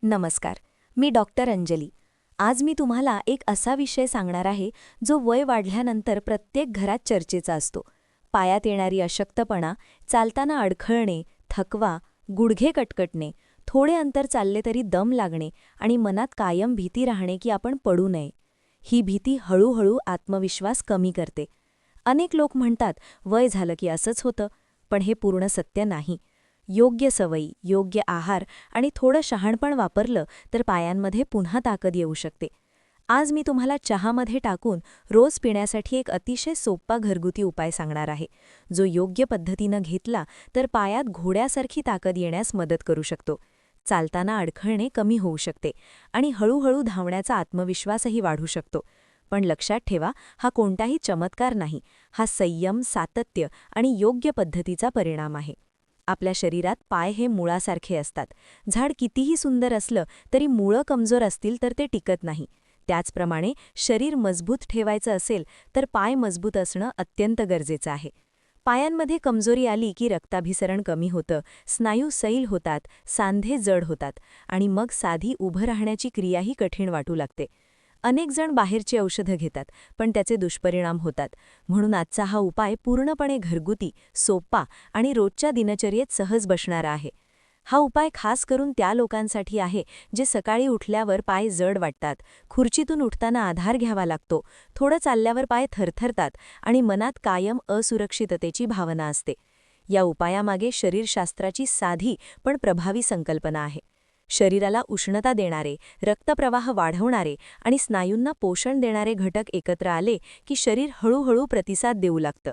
नमस्कार. मी डॉक्टर अंजली. आज मी तुम्हाला एक असा विषय सांगणार आहे जो वय वाढल्यानंतर प्रत्येक घरात चर्चेचा असतो. पायात येणारी अशक्तपणा, चालताना अडखळणे, थकवा, गुडघे कटकटणे, थोडे अंतर चालले तरी दम लागणे आणि मनात कायम भीती राहणे की आपण पडू नये. ही भीती हळूहळू आत्मविश्वास कमी करते. अनेक लोक म्हणतात वय झालं की असंच होतं, पण हे पूर्ण सत्य नाही. योग्य सवयी, योग्य आहार आणि थोडं शहाणपण वापरलं तर पायांमध्ये पुन्हा ताकद येऊ शकते. आज मी तुम्हाला चहामध्ये टाकून रोज पिण्यासाठी एक अतिशय सोपा घरगुती उपाय सांगणार आहे, जो योग्य पद्धतीनं घेतला तर पायात घोड्यासारखी ताकद येण्यास मदत करू शकतो. चालताना अडखळणे कमी होऊ शकते आणि हळूहळू धावण्याचा आत्मविश्वासही वाढू शकतो. पण लक्षात ठेवा, हा कोणताही चमत्कार नाही. हा संयम, सातत्य आणि योग्य पद्धतीचा परिणाम आहे. आपल्या शरीरात पाय हे मुळासारखे असतात. झाड कितीही सुंदर असलं तरी मुळं कमजोर असतील तर ते टिकत नाही. त्याचप्रमाणे शरीर मजबूत ठेवायचं असेल तर पाय मजबूत असणं अत्यंत गरजेचं आहे. पायांमध्ये कमजोरी आली की रक्ताभिसरण कमी होतं, स्नायू सैल होतात, सांधे जड होतात आणि मग साधी उभं राहण्याची क्रियाही कठीण वाटू लागते. अनेक जण बाहेरची औषधं घेतात, पण त्याचे दुष्परिणाम होतात. म्हणून आजचा हा उपाय पूर्णपणे घरगुती, सोपा आणि रोजच्या दिनचर्येत सहज बसणारा आहे. हा उपाय खास करून त्या लोकांसाठी आहे जे सकाळी उठल्यावर पाय जड वाटतात, खुर्चीतून उठताना आधार घ्यावा लागतो, थोडं चालल्यावर पाय थरथरतात आणि मनात कायम असुरक्षिततेची भावना असते. या उपायामागे शरीरशास्त्राची साधी पण प्रभावी संकल्पना आहे. शरीराला उष्णता देणारे, रक्तप्रवाह वाढवणारे आणि स्नायूंना पोषण देणारे घटक एकत्र आले की शरीर हळूहळू प्रतिसाद देऊ लागतं.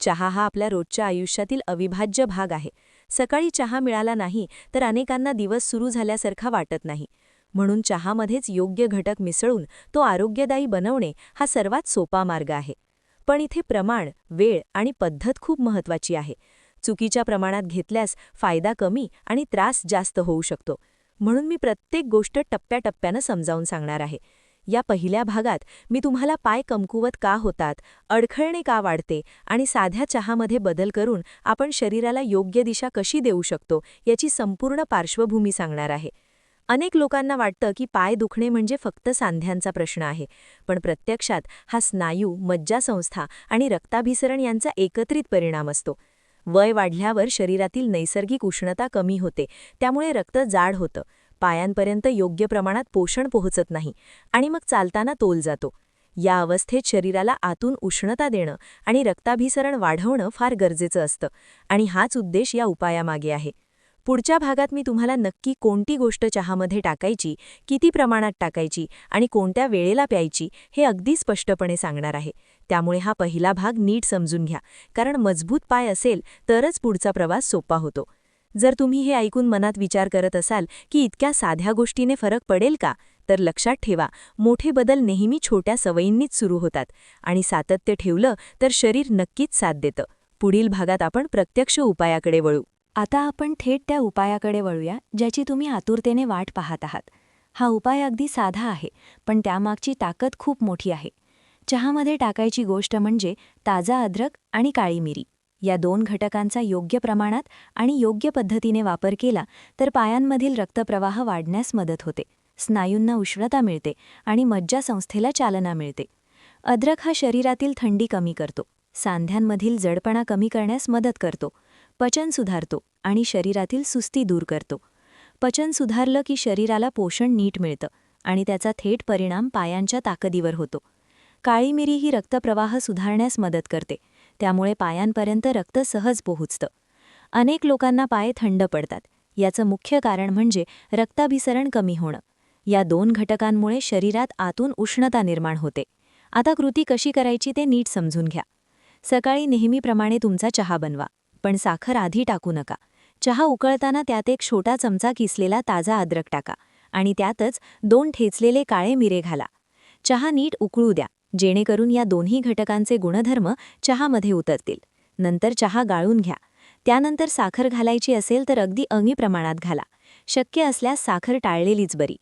चहा हा आपल्या रोजच्या आयुष्यातील अविभाज्य भाग आहे. सकाळी चहा मिळाला नाही तर अनेकांना दिवस सुरू झाल्यासारखा वाटत नाही. म्हणून चहामध्येच योग्य घटक मिसळून तो आरोग्यदायी बनवणे हा सर्वात सोपा मार्ग आहे. पण इथे प्रमाण, वेळ आणि पद्धत खूप महत्त्वाची आहे. चुकीच्या प्रमाणात घेतल्यास फायदा कमी आणि त्रास जास्त होऊ शकतो. म्हणून मी प्रत्येक गोष्ट टप्प्याटप्प्यानं समजावून सांगणार आहे. या पहिल्या भागात मी तुम्हाला पाय कमकुवत का होतात, अडखळणे का वाढते आणि साध्या चहामध्ये बदल करून आपण शरीराला योग्य दिशा कशी देऊ शकतो याची संपूर्ण पार्श्वभूमी सांगणार आहे. अनेक लोकांना वाटतं की पाय दुखणे म्हणजे फक्त सांध्यांचा प्रश्न आहे, पण प्रत्यक्षात हा स्नायू, मज्जासंस्था आणि रक्ताभिसरण यांचा एकत्रित परिणाम असतो. वय वाढल्यावर शरीरातील नैसर्गिक उष्णता कमी होते, त्यामुळे रक्त जाड होतं, पायांपर्यंत योग्य प्रमाणात पोषण पोहोचत नाही आणि मग चालताना तोल जातो. या अवस्थेत शरीराला आतून उष्णता देणं आणि रक्ताभिसरण वाढवणं फार गरजेचं असतं आणि हाच उद्देश या उपायामागे आहे. पुढच्या भागात मी तुम्हाला नक्की कोणती गोष्ट चहामध्ये टाकायची, किती प्रमाणात टाकायची आणि कोणत्या वेळेला प्यायची हे अगदी स्पष्टपणे सांगणार आहे. त्यामुळे हा पहिला भाग नीट समजून घ्या, कारण मजबूत पाय असेल तरच पुढचा प्रवास सोपा होतो. जर तुम्ही हे ऐकून मनात विचार करत असाल की इतक्या साध्या गोष्टीने फरक पडेल का, तर लक्षात ठेवा, मोठे बदल नेहमी छोट्या सवयींनीच सुरू होतात आणि सातत्य ठेवलं तर शरीर नक्कीच साथ देतं. पुढील भागात आपण प्रत्यक्ष उपायाकडे वळू. आता आपण थेट त्या उपायाकडे वळूया ज्याची तुम्ही आतुरतेने वाट पाहत आहात. हा उपाय अगदी साधा आहे, पण त्यामागची ताकद खूप मोठी आहे. चहामध्ये टाकायची गोष्ट म्हणजे ताजा अद्रक आणि काळी मिरी. या दोन घटकांचा योग्य प्रमाणात आणि योग्य पद्धतीने वापर केला तर पायांमधील रक्तप्रवाह वाढण्यास मदत होते, स्नायूंना उष्णता मिळते आणि मज्जासंस्थेला चालना मिळते. अद्रक हा शरीरातील थंडी कमी करतो, सांध्यांमधील जडपणा कमी करण्यास मदत करतो, पचन सुधारतो आणि शरीरातील सुस्ती दूर करतो. पचन सुधारलं की शरीराला पोषण नीट मिळतं आणि त्याचा थेट परिणाम पायांच्या ताकदीवर होतो. काळी मिरी ही रक्तप्रवाह सुधारण्यास मदत करते, त्यामुळे पायांपर्यंत रक्त सहज पोहोचतं. अनेक लोकांना पाय थंड पडतात. याचं मुख्य कारण म्हणजे रक्ताभिसरण कमी होणं. या दोन घटकांमुळे शरीरात आतून उष्णता निर्माण होते. आता कृती कशी करायची ते नीट समजून घ्या. सकाळी नेहमीप्रमाणे तुमचा चहा बनवा, पण साखर आधी टाकू नका. चहा उकळताना त्यात एक छोटा चमचा किसलेला ताजा अद्रक टाका आणि त्यातच 2 ठेचलेले काळे मिरे घाला. चहा नीट उकळू द्या, जेणेकरून या दोन्ही घटकांचे गुणधर्म चहामध्ये उतरतील. नंतर चहा गाळून घ्या. त्यानंतर साखर घालायची असेल तर अगदी कमी प्रमाणात घाला. शक्य असल्यास साखर टाळलेलीच बरी.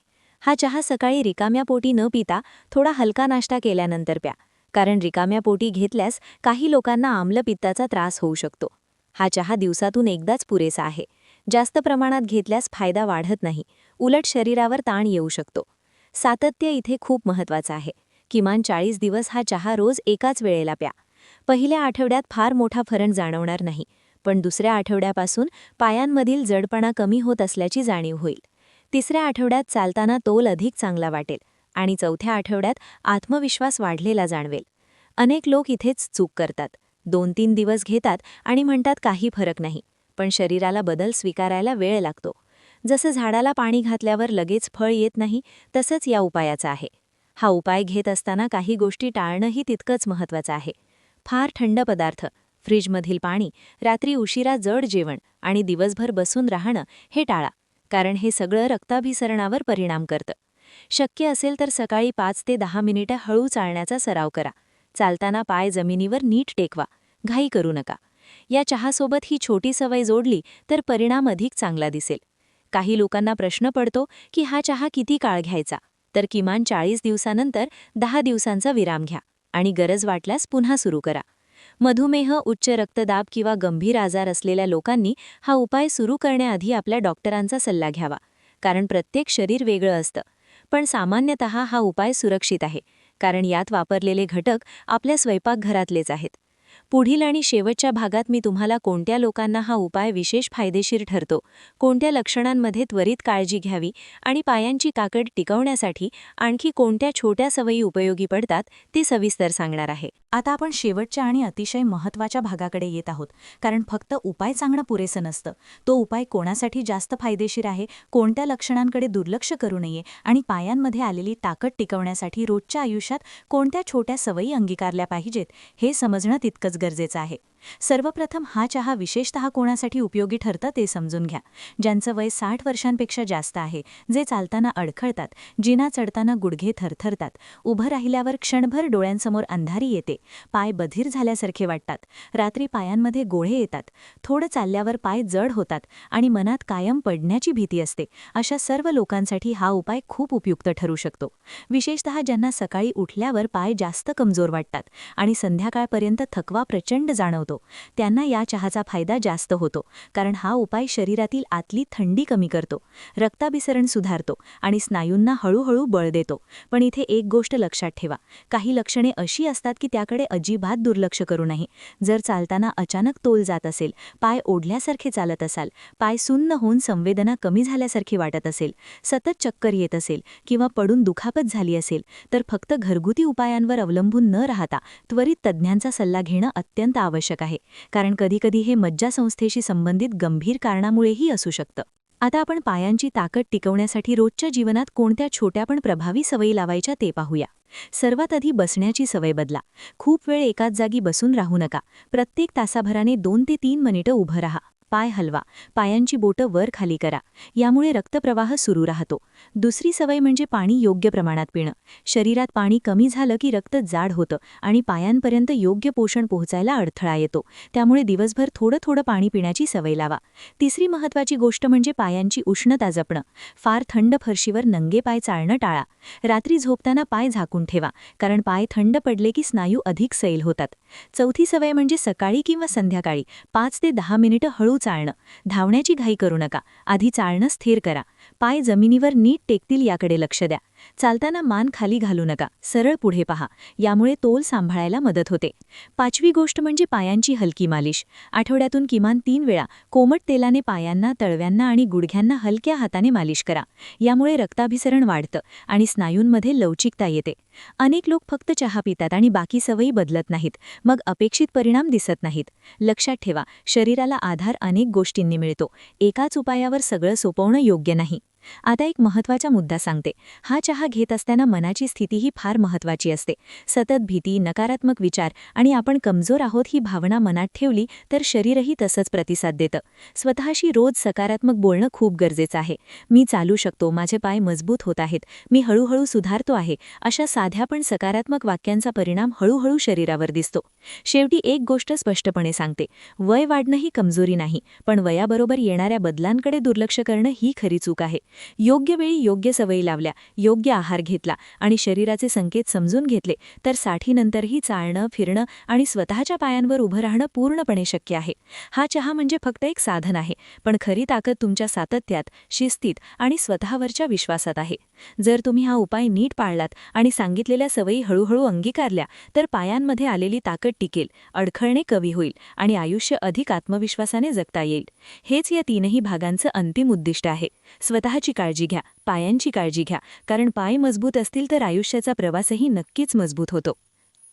हा चहा सकाळी रिकाम्या पोटी न पिता थोडा हलका नाश्ता केल्यानंतर प्या, कारण रिकाम्या पोटी घेतल्यास काही लोकांना आम्लपित्ताचा त्रास होऊ शकतो. हा चहा दिवसातून एकदाच पुरेसा आहे. जास्त प्रमाणात घेतल्यास फायदा वाढत नाही, उलट शरीरावर ताण येऊ शकतो. सातत्य इथे खूप महत्त्वाचं आहे. किमान 40 दिवस हा चहा रोज एकाच वेळेला प्या. पहिल्या आठवड्यात फार मोठा फरक जाणवणार नाही, पण दुसऱ्या आठवड्यापासून पायांमधील जडपणा कमी होत असल्याची जाणीव होईल. तिसऱ्या आठवड्यात चालताना तोल अधिक चांगला वाटेल आणि चौथ्या आठवड्यात आत्मविश्वास वाढलेला जाणवेल. अनेक लोक इथेच चूक करतात. 2-3 दिवस घेतात आणि म्हणतात काही फरक नाही, पण शरीराला बदल स्वीकारायला वेळ लागतो. जसं झाडाला पाणी घातल्यावर लगेच फळ येत नाही, तसंच या उपायाचं आहे. हा उपाय घेत असताना काही गोष्टी टाळणंही तितकंच महत्त्वाचं आहे. फार थंड पदार्थ, फ्रीजमधील पाणी, रात्री उशिरा जड जेवण आणि दिवसभर बसून राहणं हे टाळा, कारण हे सगळं रक्ताभिसरणावर परिणाम करतं. शक्य असेल तर सकाळी 5 ते 10 मिनिटं हळू चालण्याचा सराव करा. चालताना पाय जमिनीवर नीट टेकवा, घाई करू नका. या चहासोबत ही छोटी सवय जोडली तर परिणाम अधिक चांगला दिसेल. काही लोकांना प्रश्न पडतो की हा चहा किती काळ घ्यायचा, तर किमान 40 दिवसानंतर 10 दिवसांचा विराम घ्या आणि गरज वाटल्यास पुन्हा सुरू करा. मधुमेह, उच्च रक्तदाब किंवा गंभीर आजार असलेल्या लोकांनी हा उपाय सुरू करण्याआधी आपल्या डॉक्टरांचा सल्ला घ्यावा, कारण प्रत्येक शरीर वेगळं असतं. पण सामान्यतः हा उपाय सुरक्षित आहे, कारण यात वापरलेले घटक आपल्या स्वयंपाकघरातलेच आहेत. पुढील आणि शेवटच्या भागात मी तुम्हाला कोणत्या लोकांना हा उपाय विशेष फायदेशीर ठरतो, कोणत्या लक्षणांमध्ये त्वरित काळजी घ्यावी आणि पायांची ताकद टिकवण्यासाठी आणखी कोणत्या छोट्या सवयी उपयोगी पडतात ते सविस्तर सांगणार आहे. आता आपण शेवटच्या आणि अतिशय महत्त्वाच्या भागाकडे येत आहोत, कारण फक्त उपाय सांगणं पुरेसं नसतं. तो उपाय कोणासाठी जास्त फायदेशीर आहे, कोणत्या लक्षणांकडे दुर्लक्ष करू नये आणि पायांमध्ये आलेली ताकद टिकवण्यासाठी रोजच्या आयुष्यात कोणत्या छोट्या सवयी अंगीकारल्या पाहिजेत हे समजणं तितकंच गरजेचं आहे. सर्वप्रथम हा चहा विशेषतः कोणासाठी उपयोगी ठरतं ते समजून घ्या. ज्यांचं वय 60 वर्षांपेक्षा जास्त आहे, जे चालताना अडखळतात, जिना चढताना गुडघे थरथरतात, उभं राहिल्यावर क्षणभर डोळ्यांसमोर अंधारी येते, पाय बधीर झाल्यासारखे वाटतात, रात्री पायांमध्ये गोळे येतात, थोडं चालल्यावर पाय जड होतात आणि मनात कायम पडण्याची भीती असते, अशा सर्व लोकांसाठी हा उपाय खूप उपयुक्त ठरू शकतो. विशेषतः ज्यांना सकाळी उठल्यावर पाय जास्त कमजोर वाटतात आणि संध्याकाळपर्यंत थकवा प्रचंड जाणवतो, त्यांना या चहाचा फायदा जास्त होतो, कारण हा उपाय शरीरातील आतली थंडी कमी करतो, रक्ताभिसरण सुधारतो आणि स्नायूंना हळूहळू बळ देतो. पण इथे एक गोष्ट लक्षात ठेवा, काही लक्षणे अशी असतात की त्याकडे अजिबात दुर्लक्ष करू नये. जर चालताना अचानक तोल जात असेल, पाय ओढल्यासारखे चालत असाल, पाय सुन्न होऊन संवेदना कमी झाल्यासारखी वाटत असेल, सतत चक्कर येत असेल किंवा पडून दुखापत झाली असेल, तर फक्त घरगुती उपायांवर अवलंबून न राहता त्वरित तज्ज्ञांचा सल्ला घेणं अत्यंत आवश्यक आहे, कारण कधीकधी हे मज्जासंस्थेशी संबंधित गंभीर कारणामुळेही असू शकतं. आता आपण पायांची ताकद टिकवण्यासाठी रोजच्या जीवनात कोणत्या छोट्या पण प्रभावी सवयी लावायच्या ते पाहूया. सर्वात आधी बसण्याची सवय बदला. खूप वेळ एकाच जागी बसून राहू नका. प्रत्येक तासाभराने 2 ते 3 मिनिटं उभं राहा. पाय हलवा, पायांची बोटं वर खाली करा, यामुळे रक्तप्रवाह सुरू राहतो. दुसरी सवय म्हणजे पाणी योग्य प्रमाणात पिणं. शरीरात पाणी कमी झालं की रक्त जाड होतं आणि पायांपर्यंत योग्य पोषण पोहोचायला अडथळा येतो, त्यामुळे दिवसभर थोडं थोडं पाणी पिण्याची सवय लावा. तिसरी महत्त्वाची गोष्ट म्हणजे पायांची उष्णता जपणं. फार थंड फरशीवर नंगे पाय चालणं टाळा. रात्री झोपताना पाय झाकून ठेवा, कारण पाय थंड पडले की स्नायू अधिक सैल होतात. चौथी सवय म्हणजे सकाळी किंवा संध्याकाळी 5 ते 10 मिनिटं हळू चालणं. धावण्याची घाई करू नका, आधी चालणं स्थिर करा. पाय जमिनीवर नीट टेकतील याकडे लक्ष द्या. चालताना मान खाली घालू नका, सरळ पुढे पहा, यामुळे तोल सांभाळायला मदत होते. पाचवी गोष्ट म्हणजे पायांची हलकी मालिश. आठवड्यातून किमान 3 वेळा कोमट तेलाने पायांना, तळव्यांना आणि गुडघ्यांना हलक्या हाताने मालिश करा. यामुळे रक्ताभिसरण वाढतं आणि स्नायूंमध्ये लवचिकता येते. अनेक लोक फक्त चहा पितात आणि बाकी सवयी बदलत नाहीत, मग अपेक्षित परिणाम दिसत नाहीत. लक्षात ठेवा, शरीराला आधार अनेक गोष्टींनी मिळतो. एकाच उपायावर सगळं सोपवणं योग्य नाही. आता एक महत्त्वाचा मुद्दा सांगते. हा चहा घेत असताना मनाची स्थितीही फार महत्त्वाची असते. सतत भीती, नकारात्मक विचार आणि आपण कमजोर आहोत ही भावना मनात ठेवली तर शरीरही तसंच प्रतिसाद देतं. स्वतःशी रोज सकारात्मक बोलणं खूप गरजेचं आहे. मी चालू शकतो, माझे पाय मजबूत होत आहेत, मी हळूहळू सुधारतो आहे, अशा साध्या पण सकारात्मक वाक्यांचा परिणाम हळूहळू शरीरावर दिसतो. शेवटी एक गोष्ट स्पष्टपणे सांगते, वय वाढणं ही कमजोरी नाही, पण वयाबरोबर येणाऱ्या बदलांकडे दुर्लक्ष करणं ही खरी चूक आहे. योग्य वेळी योग्य सवयी लावल्या, योग्य आहार घेतला आणि शरीराचे संकेत समजून घेतले तर 60 नंतरही चालणं, फिरणं आणि स्वतःच्या पायांवर उभं राहणं पूर्णपणे शक्य आहे. हा चहा म्हणजे फक्त एक साधन आहे, पण खरी ताकद तुमच्या सातत्यात, शिस्तीत आणि स्वतःवरच्या विश्वासात आहे. जर तुम्ही हा उपाय नीट पाळलात आणि सांगितलेल्या सवयी हळूहळू अंगीकारल्या तर पायांमध्ये आलेली ताकद टिकेल, अडखळणे कमी होईल आणि आयुष्य अधिक आत्मविश्वासाने जगता येईल. हेच या 3ही भागांचं अंतिम उद्दिष्ट आहे. स्वतःची काळजी घ्या, पायांची काळजी घ्या, कारण पाय मजबूत असतील तर आयुष्याचा प्रवासही नक्कीच मजबूत होतो.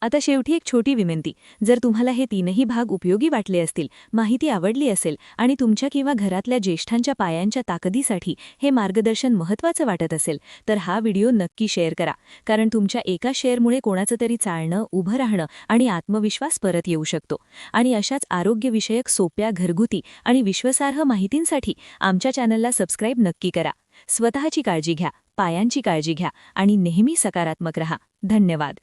आता शेवटी एक छोटी विनंती. जर तुम्हाला हे 3ही भाग उपयोगी वाटले असतील, माहिती आवडली असेल आणि तुमच्या किंवा घरातल्या ज्येष्ठांच्या पायांच्या ताकदीसाठी हे मार्गदर्शन महत्त्वाचं वाटत असेल तर हा व्हिडिओ नक्की शेअर करा, कारण तुमच्या एका शेअरमुळे कोणाचं तरी चालणं, उभं राहणं आणि आत्मविश्वास परत येऊ शकतो. आणि अशाच आरोग्यविषयक सोप्या, घरगुती आणि विश्वासार्ह माहितींसाठी आमच्या चॅनलला सबस्क्राईब नक्की करा. स्वतःची काळजी घ्या, पायांची काळजी घ्या आणि नेहमी सकारात्मक रहा. धन्यवाद.